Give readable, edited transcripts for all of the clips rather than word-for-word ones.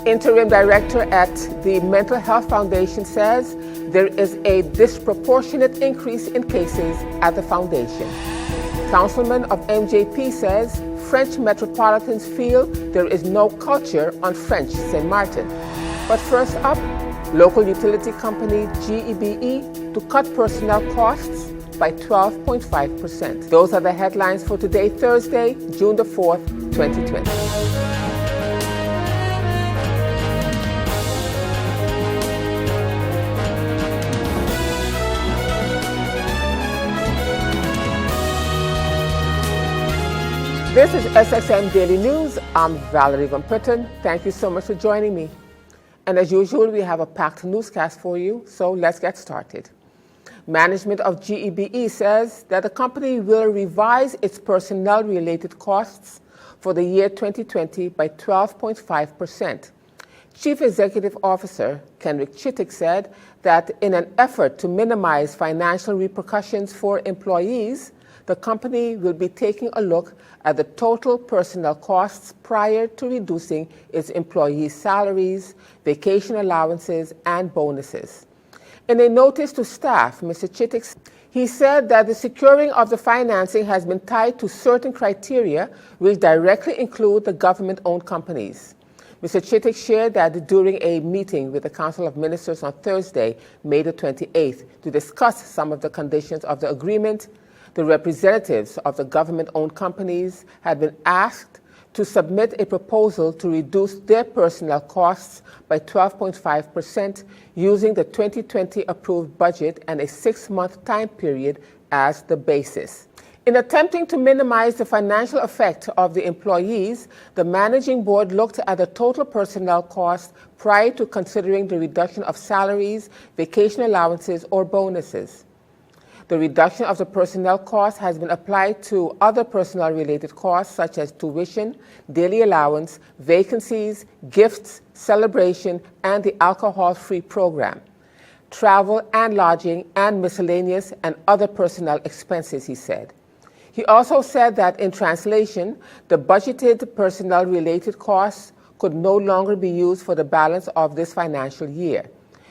Interim director at the Mental Health Foundation says there is a disproportionate increase in cases at the foundation. Councilman of MJP says French metropolitans feel there is no culture on French St. Martin. But first up, local utility company GEBE to cut personnel costs by 12.5%. Those are the headlines for today, Thursday, June the 4th, 2020. This is SXM Daily News. I'm Valerie Van Putten. Thank you so much for joining me. And as usual, we have a packed newscast for you, so let's get started. Management of GEBE says that the company will revise its personnel-related costs for the year 2020 by 12.5%. Chief Executive Officer Kenrick Chittick said that in an effort to minimize financial repercussions for employees, the company will be taking a look at the total personnel costs prior to reducing its employees' salaries, vacation allowances, and bonuses. In a notice to staff, Mr. Chittick, he said that the securing of the financing has been tied to certain criteria which directly include the government-owned companies. Mr. Chittick shared that during a meeting with the Council of Ministers on Thursday, May the 28th, to discuss some of the conditions of the agreement, the representatives of the government-owned companies had been asked to submit a proposal to reduce their personnel costs by 12.5% using the 2020 approved budget and a 6-month time period as the basis. In attempting to minimize the financial effect of the employees, the managing board looked at the total personnel cost prior to considering the reduction of salaries, vacation allowances, or bonuses. The reduction of the personnel cost has been applied to other personnel-related costs such as tuition, daily allowance, vacancies, gifts, celebration, and the alcohol-free program, travel and lodging, and miscellaneous and other personnel expenses, he said. He also said that in translation, the budgeted personnel-related costs could no longer be used for the balance of this financial year.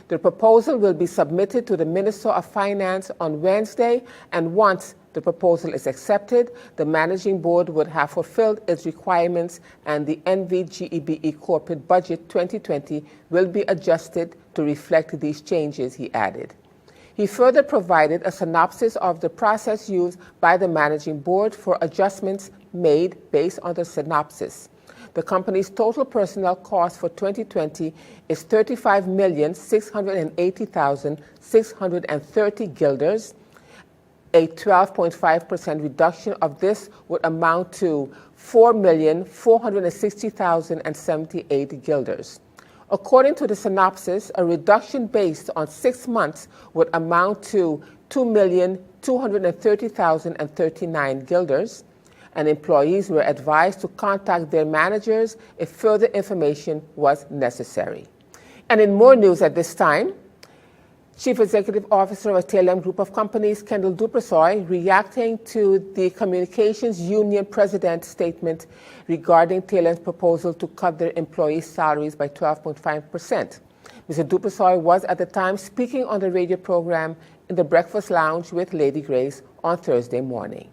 The proposal will be submitted to the Minister of Finance on Wednesday, and once the proposal is accepted, the Managing Board would have fulfilled its requirements and the NVGEBE Corporate Budget 2020 will be adjusted to reflect these changes, he added. He further provided a synopsis of the process used by the Managing Board for adjustments made based on the synopsis. The company's total personnel cost for 2020 is 35,680,630 guilders. A 12.5% reduction of this would amount to 4,460,078 guilders. According to the synopsis, a reduction based on 6 months would amount to 2,230,039 guilders. And employees were advised to contact their managers if further information was necessary. And in more news at this time, Chief Executive Officer of TLM Group of Companies, Kendall Dupersoy, reacting to the Communications Union President's statement regarding TLM's proposal to cut their employees' salaries by 12.5%. Mr. Dupersoy was at the time speaking on the radio program in the Breakfast Lounge with Lady Grace on Thursday morning.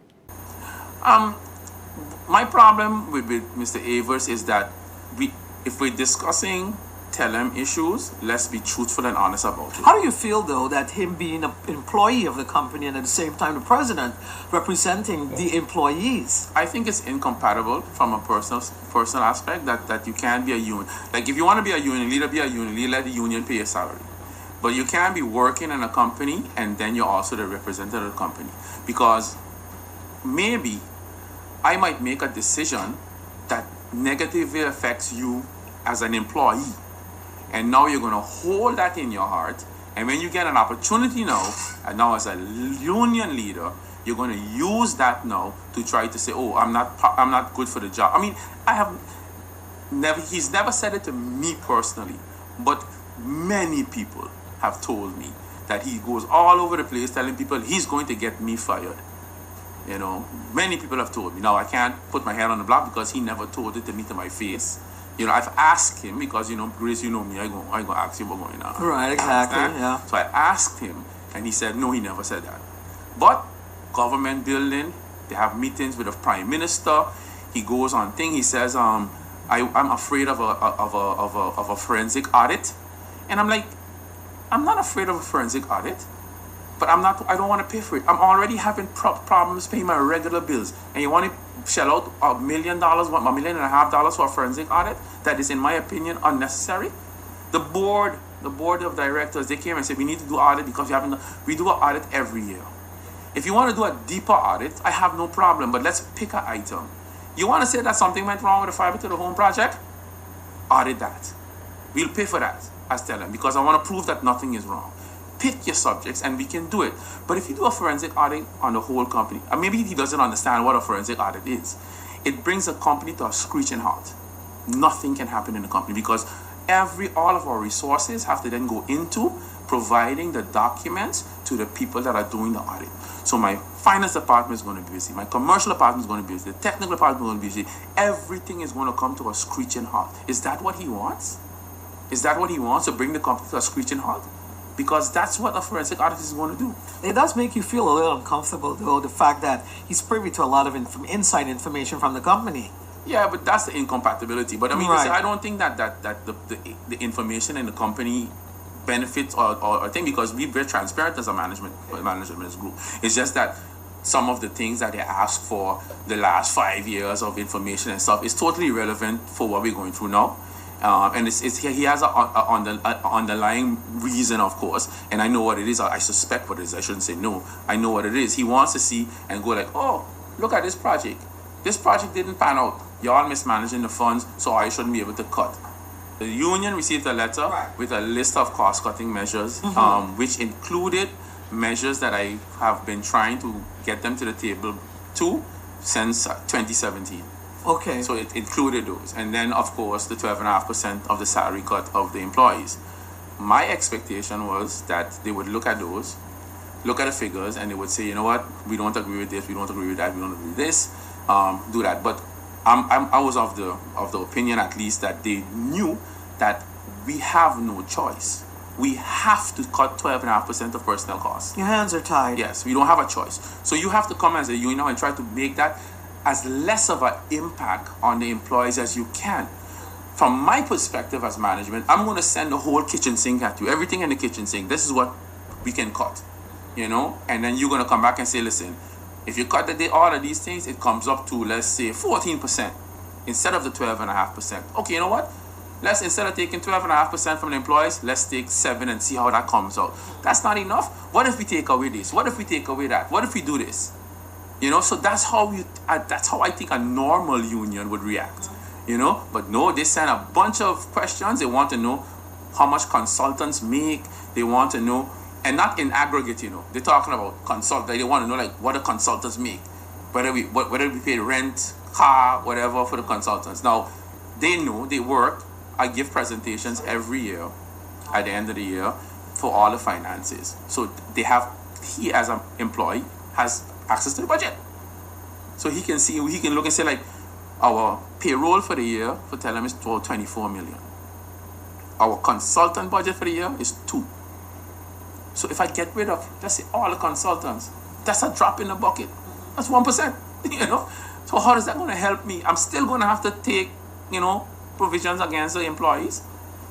My problem with Mr. Avers is that if we're discussing TLM issues, let's be truthful and honest about it. How do you feel, though, that him being an employee of the company and at the same time the president representing the employees? I think it's incompatible from a personal aspect that you can't be a union. Like, if you want to be a union leader, let the union pay your salary. But you can't be working in a company and then you're also the representative of the company. Because maybe I might make a decision that negatively affects you as an employee. And now you're going to hold that in your heart. And when you get an opportunity now, and now as a union leader, you're going to use that now to try to say, oh, I'm not good for the job. I mean, he's never said it to me personally, but many people have told me that he goes all over the place telling people he's going to get me fired. You know, many people have told me. Now, I can't put my head on the block because he never told it to me to my face. You know, I've asked him because, you know, Grace, you know me, I go ask you what's going on. Right, exactly, Understand? yeah. So I asked him, and he said, no, he never said that. But government building, they have meetings with the prime minister. He goes on thing. He says, I'm afraid of a forensic audit, and I'm like, I'm not afraid of a forensic audit, but I don't want to pay for it. I'm already having problems paying my regular bills, and you want to shell out $1 million, $1.5 million for a forensic audit that is, in my opinion, unnecessary. The board of directors, they came and said we need to do audit because we do an audit every year. If you want to do a deeper audit, I have no problem, but let's pick an item. You want to say that something went wrong with the fiber to the home project? Audit that. We'll pay for that, as tell them, because I want to prove that nothing is wrong. Pick your subjects and we can do it. But if you do a forensic audit on the whole company, and maybe he doesn't understand what a forensic audit is, it brings a company to a screeching halt. Nothing can happen in the company because all of our resources have to then go into providing the documents to the people that are doing the audit. So my finance department is going to be busy, my commercial department is going to be busy, the technical department is going to be busy. Everything is going to come to a screeching halt. Is that what he wants? Is that what he wants, to bring the company to a screeching halt? Because that's what a forensic audit is going to do. It does make you feel a little uncomfortable, though, the fact that he's privy to a lot of inside information from the company. Yeah, but that's the incompatibility. But I mean, Right. I don't think that the information in the company benefits or thing, because we're very transparent as a management group. It's just that some of the things that they ask for the last 5 years of information and stuff is totally irrelevant for what we're going through now. And he has an underlying reason, of course, and I know what it is. I suspect what it is. I shouldn't say no. I know what it is. He wants to see and go like, oh, look at this project. This project didn't pan out. Y'all mismanaging the funds, so I shouldn't be able to cut. The union received a letter with a list of cost-cutting measures, which included measures that I have been trying to get them to the table to since 2017. Okay. So it included those. And then, of course, the 12.5% of the salary cut of the employees. My expectation was that they would look at those, look at the figures, and they would say, you know what, we don't agree with this, we don't agree with that, we don't agree with this, do that. But I was of the opinion, at least, that they knew that we have no choice. We have to cut 12.5% of personnel costs. Your hands are tied. Yes, we don't have a choice. So you have to come as a union and try to make that as less of an impact on the employees as you can. From my perspective as management, I'm going to send the whole kitchen sink at you. Everything in the kitchen sink. This is what we can cut, you know? And then you're going to come back and say, listen, if you cut all of these things, it comes up to, let's say, 14% instead of the 12.5%. Okay, you know what? Let's, instead of taking 12.5% from the employees, let's take 7 and see how that comes out. That's not enough. What if we take away this? What if we take away that? What if we do this? You know, so that's how I think a normal union would react. You know, but no, they send a bunch of questions. They want to know how much consultants make. They want to know, and not in aggregate. You know, they're talking about they want to know like what the consultants make, whether we pay rent, car, whatever for the consultants. Now, they know they work. I give presentations every year at the end of the year for all the finances. So he as an employee has access to the budget. So he can look and say like, our payroll for the year for Telem is 24 million. Our consultant budget for the year is 2. So if I get rid of, let's say, all the consultants, that's a drop in the bucket. That's 1%, you know? So how is that going to help me? I'm still going to have to take, you know, provisions against the employees.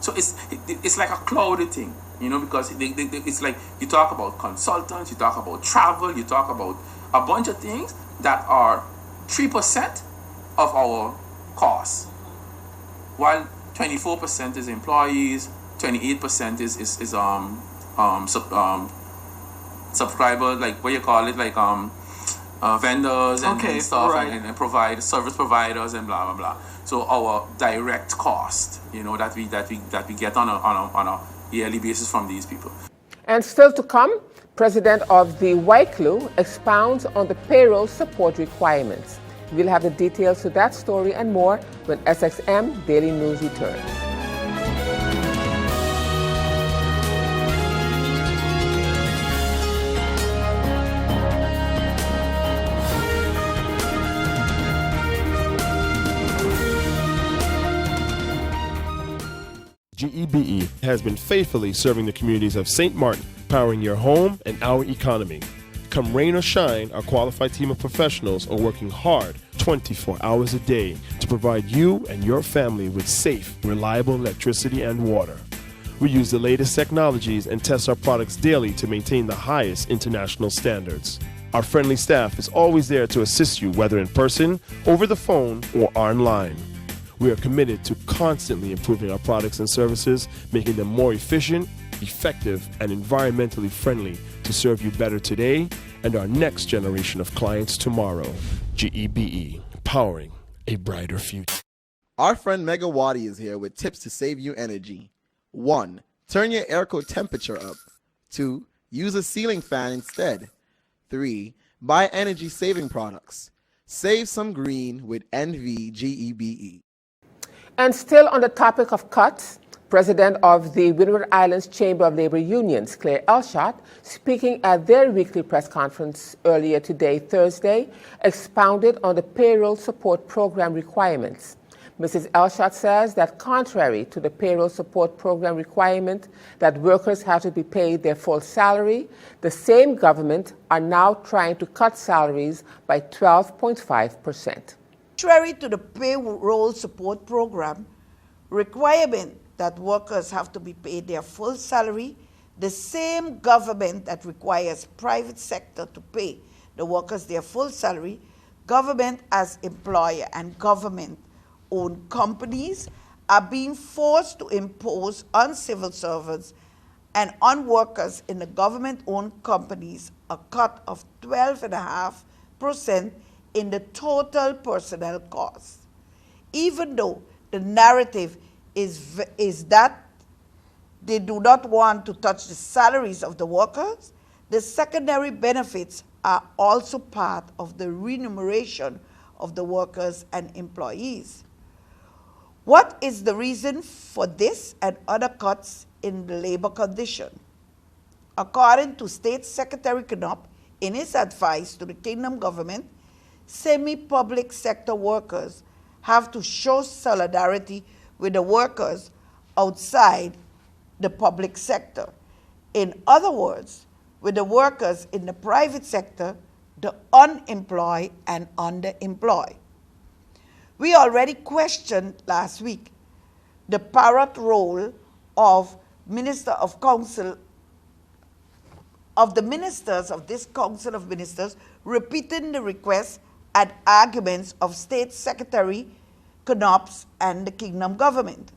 So it's like a clouded thing, you know, because it's like you talk about consultants, you talk about travel, you talk about a bunch of things that are 3% of our costs, while 24% is employees, 28% is subscribers, like what you call it, like vendors and stuff, right. and service providers and blah blah blah. So our direct cost, you know, that we get on a yearly basis from these people. And still to come, President of the YCLU expounds on the payroll support requirements. We'll have the details to that story and more when SXM Daily News returns. GEBE has been faithfully serving the communities of St. Martin, powering your home and our economy. Come rain or shine, our qualified team of professionals are working hard 24 hours a day to provide you and your family with safe, reliable electricity and water. We use the latest technologies and test our products daily to maintain the highest international standards. Our friendly staff is always there to assist you, whether in person, over the phone, or online. We are committed to constantly improving our products and services, making them more efficient, effective, and environmentally friendly to serve you better today and our next generation of clients tomorrow. GEBE, powering a brighter future. Our friend Megawati is here with tips to save you energy. 1. Turn your airco temperature up. 2. Use a ceiling fan instead. 3. Buy energy-saving products. Save some green with NVGEBE. And still on the topic of cuts, President of the Windward Islands Chamber of Labor Unions, Claire Elshot, speaking at their weekly press conference earlier today, Thursday, expounded on the payroll support program requirements. Mrs. Elshot says that contrary to the payroll support program requirement that workers have to be paid their full salary, the same government are now trying to cut salaries by 12.5%. Contrary to the payroll support program requirement that workers have to be paid their full salary, the same government that requires private sector to pay the workers their full salary, government as employer and government-owned companies are being forced to impose on civil servants and on workers in the government-owned companies a cut of 12.5% in the total personnel costs. Even though the narrative is that they do not want to touch the salaries of the workers, the secondary benefits are also part of the remuneration of the workers and employees. What is the reason for this and other cuts in the labor condition? According to State Secretary Knopp, in his advice to the Kingdom government, semi-public sector workers have to show solidarity with the workers outside the public sector. In other words, with the workers in the private sector, the unemployed and underemployed. We already questioned last week the parrot role of the ministers of this Council of Ministers, repeating the requests and arguments of State Secretary Knopp and the Kingdom government.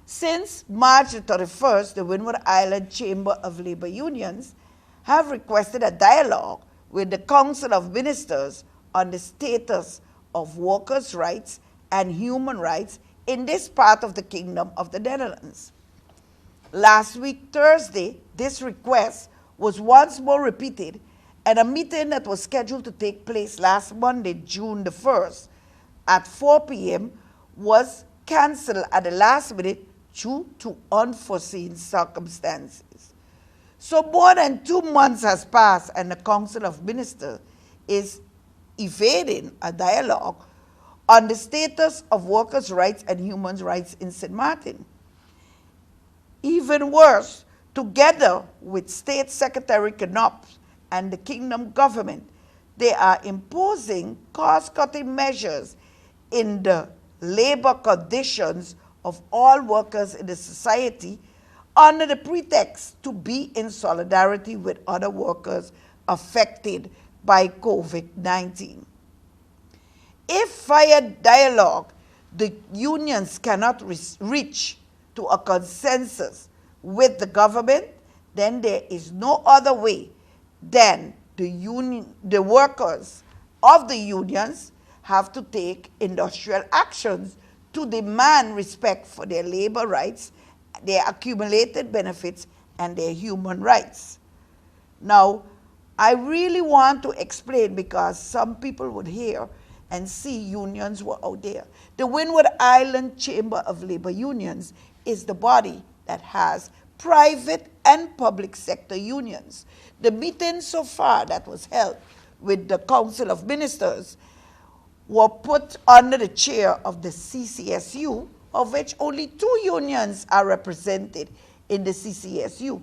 Since March the 31st, the Windward Island Chamber of Labor Unions have requested a dialogue with the Council of Ministers on the status of workers' rights and human rights in this part of the Kingdom of the Netherlands. Last week, Thursday, this request was once more repeated, and a meeting that was scheduled to take place last Monday, June the 1st, at 4 p.m. was canceled at the last minute due to unforeseen circumstances. So more than 2 months has passed and the Council of Ministers is evading a dialogue on the status of workers' rights and human rights in St. Martin. Even worse, together with State Secretary Knopp and the Kingdom government, they are imposing cost-cutting measures in the labor conditions of all workers in the society under the pretext to be in solidarity with other workers affected by COVID-19. If via dialogue the unions cannot reach to a consensus with the government, then there is no other way than the workers of the unions have to take industrial actions to demand respect for their labor rights, their accumulated benefits, and their human rights. Now, I really want to explain because some people would hear and see unions were out there. The Windward Island Chamber of Labor Unions is the body that has private and public sector unions. The meeting so far that was held with the Council of Ministers were put under the chair of the CCSU, of which only 2 unions are represented in the CCSU.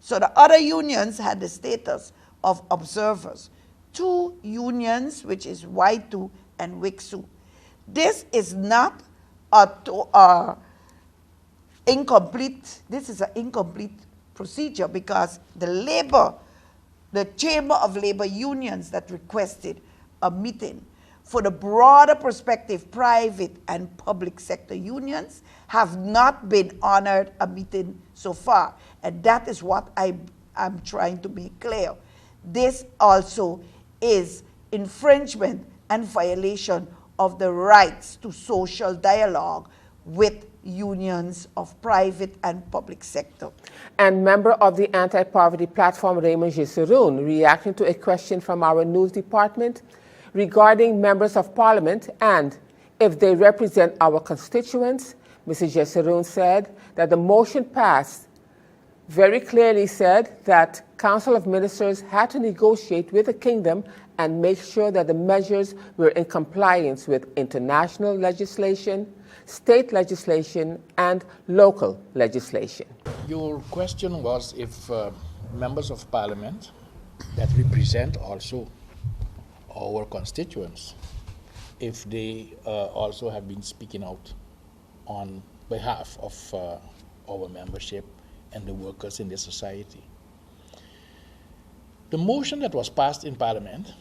So the other unions had the status of observers. 2 unions, which is Y2 and WICSU. This is not incomplete. This is an incomplete procedure because the Chamber of Labor unions that requested a meeting for the broader perspective, private and public sector unions have not been honored a meeting so far. And that is what I'm trying to make clear. This also is infringement and violation of the rights to social dialogue with unions of private and public sector. And member of the anti-poverty platform, Raymond Gisseroun, reacting to a question from our news department regarding members of parliament and if they represent our constituents, Mrs. Gisseroun said that the motion passed very clearly said that Council of Ministers had to negotiate with the kingdom and make sure that the measures were in compliance with international legislation, state legislation, and local legislation. Your question was if members of parliament that represent also our constituents, if they also have been speaking out on behalf of our membership and the workers in the society. The motion that was passed in Parliament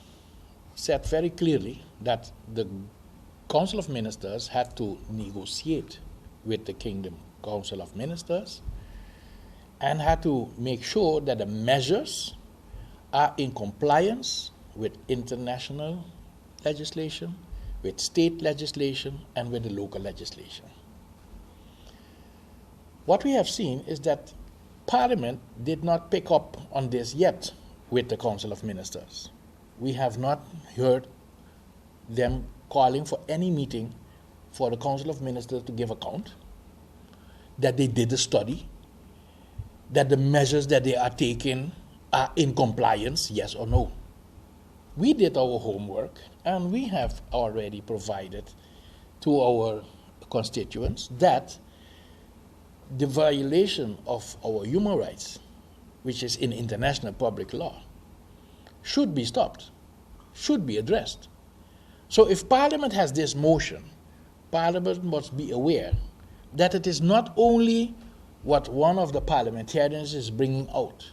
said very clearly that the Council of Ministers had to negotiate with the Kingdom Council of Ministers and had to make sure that the measures are in compliance with international legislation, with state legislation, and with the local legislation. What we have seen is that Parliament did not pick up on this yet with the Council of Ministers. We have not heard them calling for any meeting for the Council of Ministers to give account, that they did a study, that the measures that they are taking are in compliance, yes or no. We did our homework and we have already provided to our constituents that the violation of our human rights, which is in international public law, should be stopped, should be addressed. So if Parliament has this motion, Parliament must be aware that it is not only what one of the parliamentarians is bringing out,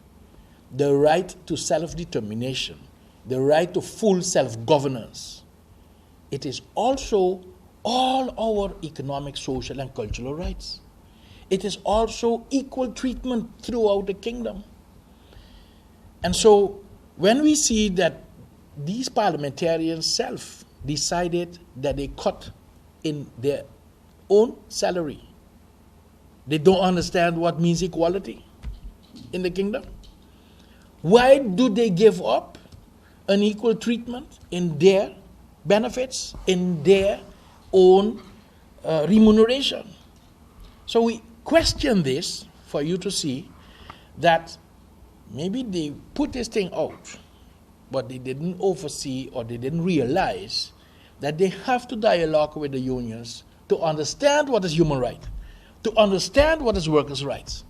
the right to self-determination, the right to full self-governance. It is also all our economic, social, and cultural rights. It is also equal treatment throughout the kingdom. And so when we see that these parliamentarians self decided that they cut in their own salary, they don't understand what means equality in the kingdom. Why do they give up an equal treatment in their benefits, in their own remuneration? So we question this for you to see that maybe they put this thing out, but they didn't oversee or they didn't realize that they have to dialogue with the unions to understand what is human right, to understand what is workers' rights.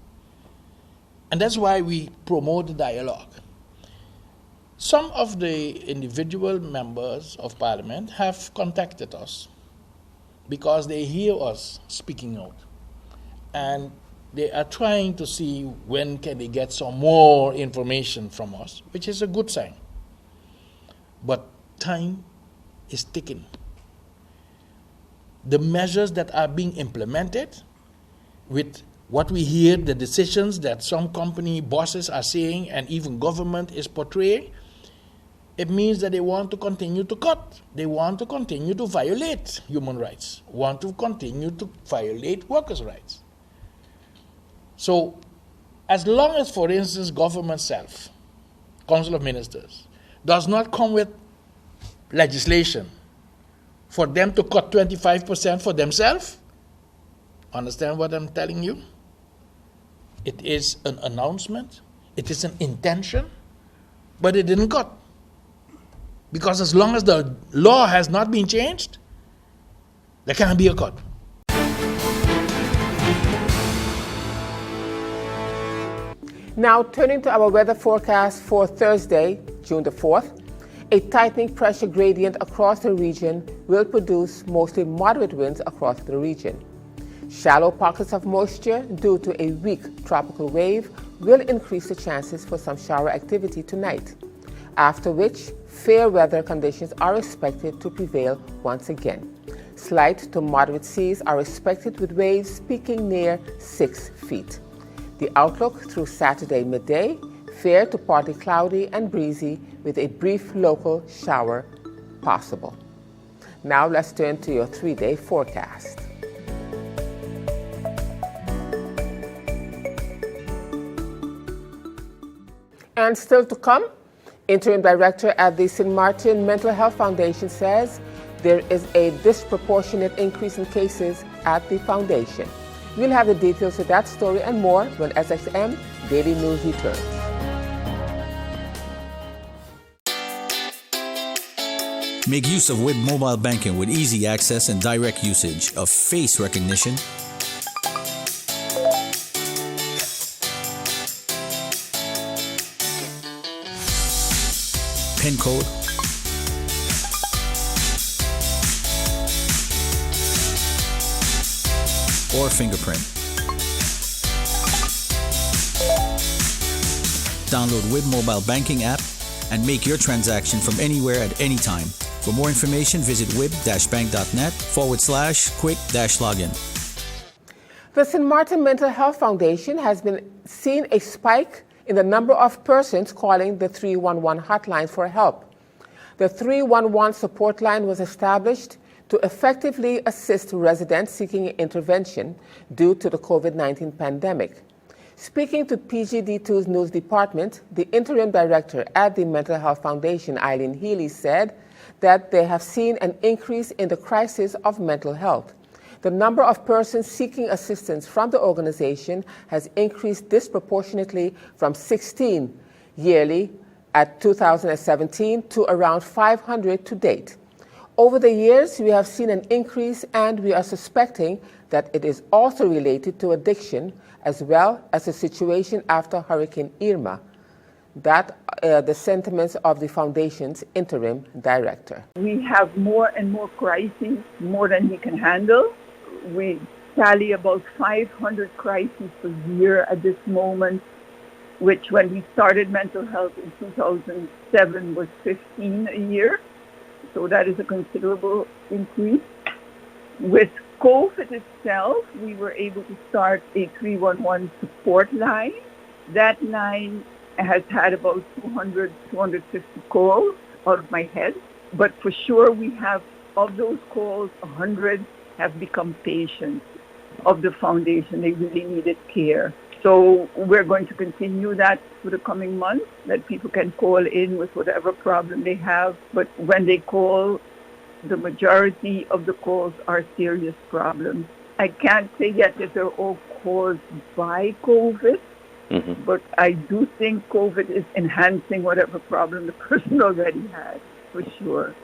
And that's why we promote the dialogue. Some of the individual members of Parliament have contacted us because they hear us speaking out. And they are trying to see when can they get some more information from us, which is a good sign. But time is ticking. The measures that are being implemented with what we hear, the decisions that some company bosses are saying and even government is portraying, it means that they want to continue to cut. They want to continue to violate human rights, want to continue to violate workers' rights. So, as long as, for instance, government self, Council of Ministers, does not come with legislation for them to cut 25% for themselves, understand what I'm telling you? It is an announcement, it is an intention, but it didn't cut. Because as long as the law has not been changed, there can't be a cut. Now, turning to our weather forecast for Thursday, June the 4th, a tightening pressure gradient across the region will produce mostly moderate winds across the region. Shallow pockets of moisture due to a weak tropical wave will increase the chances for some shower activity tonight, after which fair weather conditions are expected to prevail once again. Slight to moderate seas are expected with waves peaking near 6 feet. The outlook through Saturday midday, fair to partly cloudy and breezy with a brief local shower possible. Now let's turn to your 3-day forecast. And still to come, Interim Director at the St. Martin Mental Health Foundation says there is a disproportionate increase in cases at the foundation. We'll have the details of that story and more when SXM Daily News returns. Make use of WIB mobile banking with easy access and direct usage of face recognition, PIN code, or fingerprint. Download WIB mobile banking app and make your transaction from anywhere at any time. For more information, visit wib-bank.net/quick-login. The St. Martin Mental Health Foundation has been seen a spike in the number of persons calling the 311 hotline for help. The 311 support line was established to effectively assist residents seeking intervention due to the COVID-19 pandemic. Speaking to PGD2's news department, the interim director at the Mental Health Foundation, Eileen Healy, said that they have seen an increase in the crisis of mental health. The number of persons seeking assistance from the organization has increased disproportionately from 16 yearly at 2017 to around 500 to date. Over the years, we have seen an increase, and we are suspecting that it is also related to addiction as well as the situation after Hurricane Irma. That the sentiments of the Foundation's interim director. We have more and more crises, more than we can handle. We tally about 500 crises per year at this moment, which when we started mental health in 2007 was 15 a year. So that is a considerable increase. With COVID itself, we were able to start a 311 support line. That line has had about 200, 250 calls out of my head. But for sure, we have, of those calls, 100 have become patients of the foundation. They really needed care. So we're going to continue that for the coming months, that people can call in with whatever problem they have. But when they call, the majority of the calls are serious problems. I can't say yet that they're all caused by COVID, but I do think COVID is enhancing whatever problem the person already had, for sure.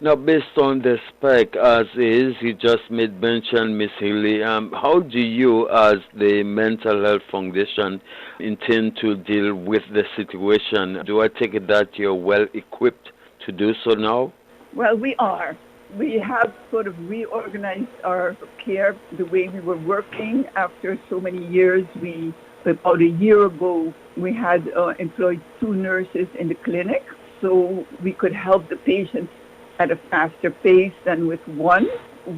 Now, based on the spec as is, you just made mention, Ms. Healy, how do you, as the Mental Health Foundation, intend to deal with the situation? Do I take it that you're well equipped to do so now? Well, we are. We have sort of reorganized our care the way we were working after so many years. About a year ago, we had employed 2 nurses in the clinic, so we could help the patients at a faster pace than with 1.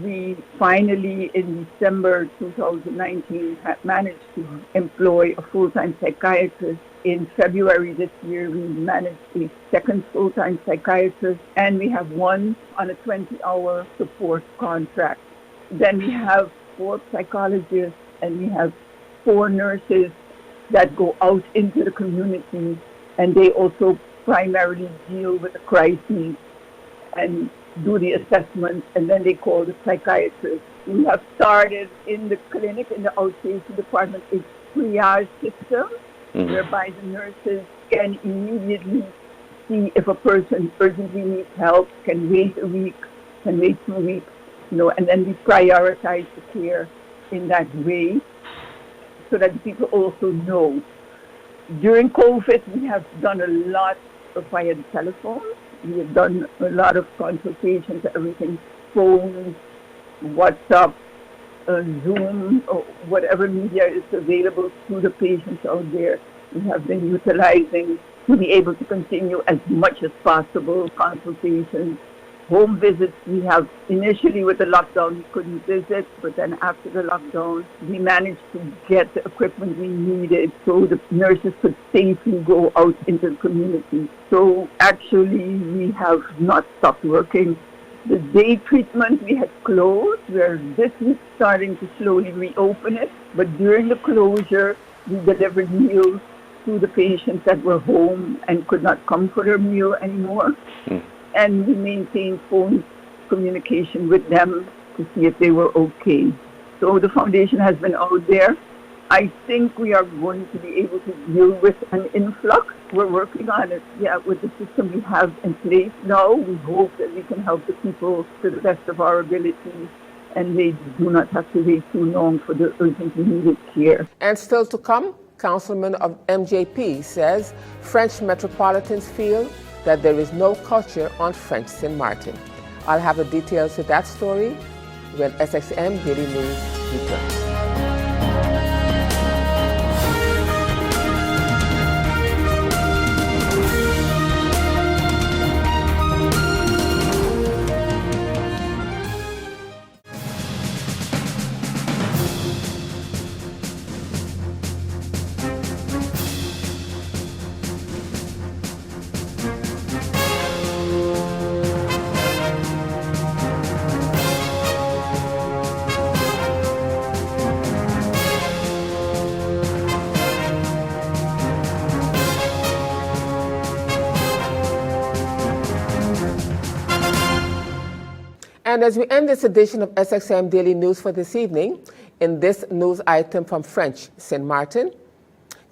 We finally, in December 2019, managed to employ a full-time psychiatrist. In February this year, we managed a second full-time psychiatrist, and we have 1 on a 20-hour support contract. Then we have 4 psychologists, and we have 4 nurses that go out into the community, and they also primarily deal with the crises and do the assessments, and then they call the psychiatrist. We have started in the clinic, in the outpatient department, a triage system, whereby the nurses can immediately see if a person urgently needs help, can wait a week, can wait 2 weeks, and then we prioritize the care in that way so that people also know. During COVID, we have done a lot via the telephone. We have done a lot of consultations, everything, phones, WhatsApp, Zoom, or whatever media is available to the patients out there. We have been utilizing to be able to continue as much as possible consultations. Home visits, we have initially with the lockdown, we couldn't visit, but then after the lockdown, we managed to get the equipment we needed so the nurses could safely go out into the community. So actually, we have not stopped working. The day treatment we had closed. We're this week starting to slowly reopen it, but during the closure, we delivered meals to the patients that were home and could not come for their meal anymore. And we maintained phone communication with them to see if they were okay. So the foundation has been out there. I think we are going to be able to deal with an influx. We're working on it. Yeah, with the system we have in place now, we hope that we can help the people to the best of our ability and they do not have to wait too long for the urgently needed care. And still to come, Councilman of MJP says French metropolitans feel that there is no culture on French St. Martin. I'll have the details to that story when SXM Daily News returns. And as we end this edition of SXM Daily News for this evening, in this news item from French St. Martin,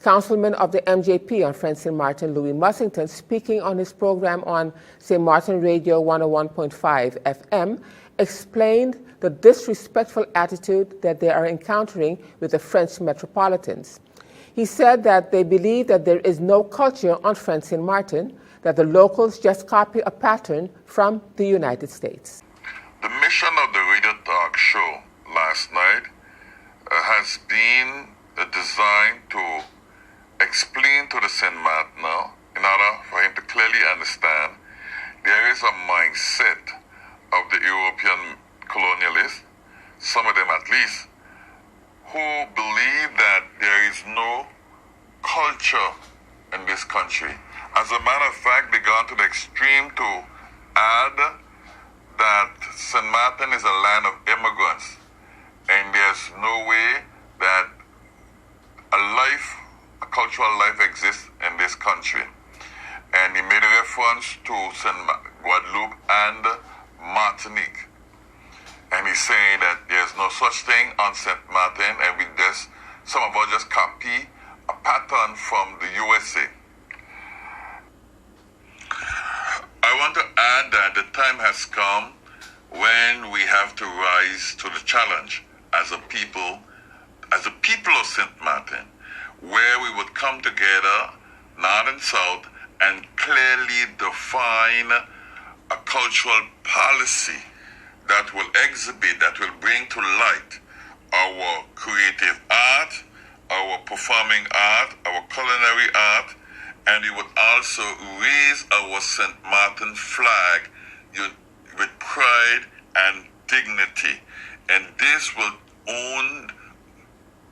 Councilman of the MJP on French St. Martin, Louie Mussington, speaking on his program on St. Martin Radio 101.5 FM, explained the disrespectful attitude that they are encountering with the French metropolitans. He said that they believe that there is no culture on French St. Martin, that the locals just copy a pattern from the United States. The mission of the Radio Talk show last night has been designed to explain to the St. Martiner, in order for him to clearly understand, there is a mindset of the European colonialists, some of them at least, who believe that there is no culture in this country. As a matter of fact, they gone to the extreme to add that St. Martin is a land of immigrants, and there's no way that a cultural life exists in this country. And he made a reference to St. Guadeloupe and Martinique. And he's saying that there's no such thing on St. Martin, and we just, some of us just copy a pattern from the USA. I want to add that the time has come when we have to rise to the challenge as a people of St. Martin, where we would come together, north and south, and clearly define a cultural policy that will exhibit, that will bring to light our creative art, our performing art, our culinary art, and we would also raise our St. Martin flag with pride and dignity. And this will own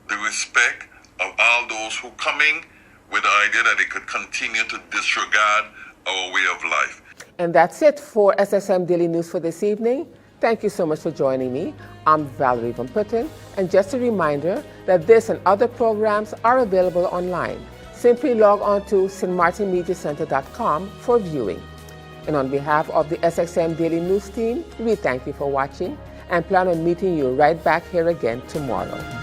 the respect of all those who coming with the idea that they could continue to disregard our way of life. And that's it for SXM Daily News for this evening. Thank you so much for joining me. I'm Valerie Van Putten, and just a reminder that this and other programs are available online. Simply log on to stmartinmediacenter.com for viewing. And on behalf of the SXM Daily News team, we thank you for watching and plan on meeting you right back here again tomorrow.